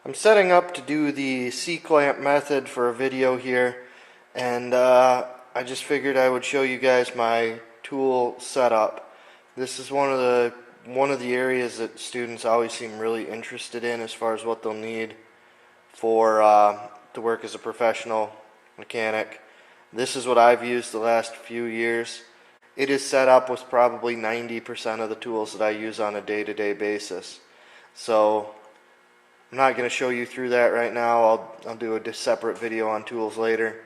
I'm setting up to do the C-clamp method for a video here, and I just figured I would show you guys my tool setup. This is one of the areas that students always seem really interested in as far as what they'll need for to work as a professional mechanic. This is what I've used the last few years. It is set up with probably 90% of the tools that I use on a day-to-day basis. So I'm not going to show you through that right now. I'll do a separate video on tools later.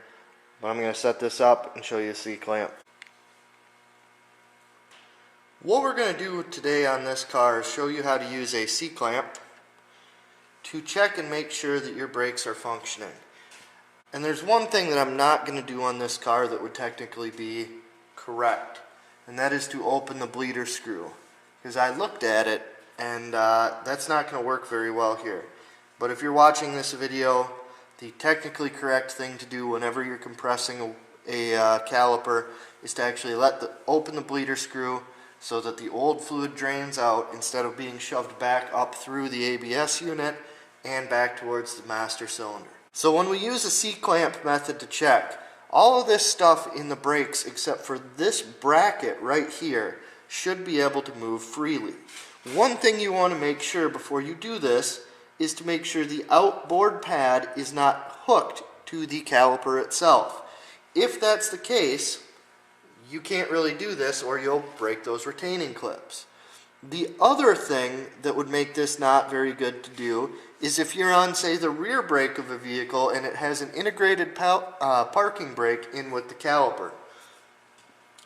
But I'm going to set this up and show you a C-clamp. What we're going to do today on this car is show you how to use a C-clamp to check and make sure that your brakes are functioning. And there's one thing that I'm not going to do on this car that would technically be correct, and that is to open the bleeder screw, because I looked at it and that's not going to work very well here. But if you're watching this video, the technically correct thing to do whenever you're compressing a caliper is to actually open the bleeder screw so that the old fluid drains out instead of being shoved back up through the ABS unit and back towards the master cylinder. So when we use a C-clamp method to check, all of this stuff in the brakes except for this bracket right here should be able to move freely. One thing you want to make sure before you do this is to make sure the outboard pad is not hooked to the caliper itself. If that's the case, you can't really do this or you'll break those retaining clips. The other thing that would make this not very good to do is if you're on, say, the rear brake of a vehicle and it has an integrated parking brake in with the caliper.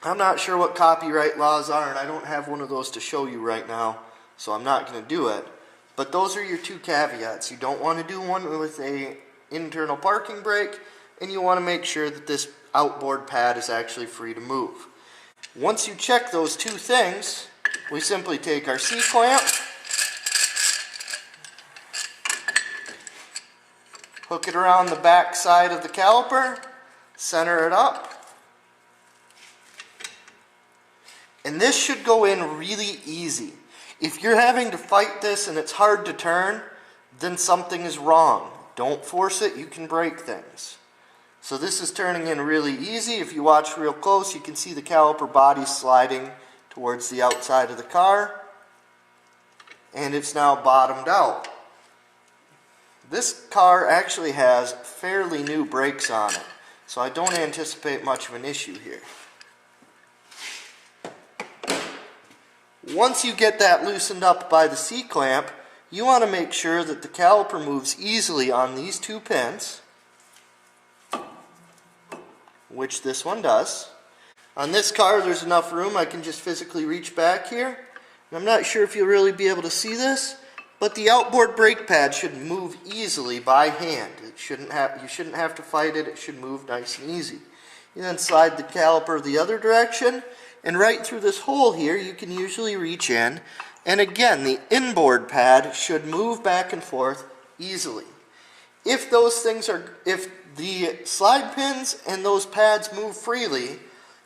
I'm not sure what copyright laws are, and I don't have one of those to show you right now, so I'm not going to do it. But those are your two caveats. You don't want to do one with an internal parking brake, and you want to make sure that this outboard pad is actually free to move. Once you check those two things, we simply take our C-clamp, hook it around the back side of the caliper, center it up, and this should go in really easy. If you're having to fight this and it's hard to turn, then something is wrong. Don't force it, you can break things. So this is turning in really easy. If you watch real close, you can see the caliper body sliding towards the outside of the car, and it's now bottomed out. This car actually has fairly new brakes on it, so I don't anticipate much of an issue here. Once you get that loosened up by the C-clamp, you want to make sure that the caliper moves easily on these two pins, which this one does. On this car there's enough room I can just physically reach back here. And I'm not sure if you'll really be able to see this, but the outboard brake pad should move easily by hand. You shouldn't have to fight it, it should move nice and easy. You then slide the caliper the other direction, and right through this hole here you can usually reach in, and again the inboard pad should move back and forth easily. If the slide pins and those pads move freely,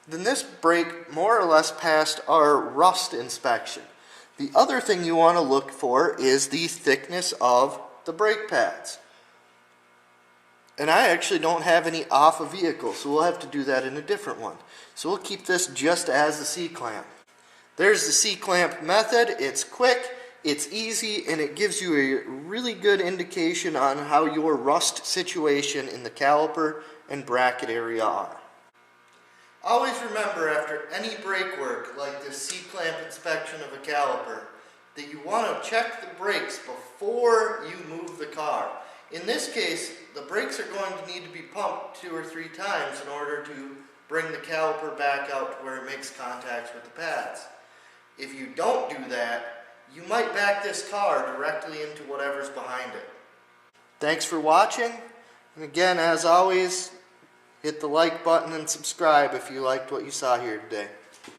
then this brake more or less passed our rust inspection. The other thing you want to look for is the thickness of the brake pads. And I actually don't have any off a vehicle, so we'll have to do that in a different one. So we'll keep this just as the C-clamp. There's the C-clamp method. It's quick, it's easy, and it gives you a really good indication on how your rust situation in the caliper and bracket area are. Always remember, after any brake work like this C-clamp inspection of a caliper, that you want to check the brakes before you move the car. In this case, the brakes are going to need to be pumped 2 or 3 times in order to bring the caliper back out to where it makes contact with the pads. If you don't do that, you might back this car directly into whatever's behind it. Thanks for watching, and again, as always, hit the like button and subscribe if you liked what you saw here today.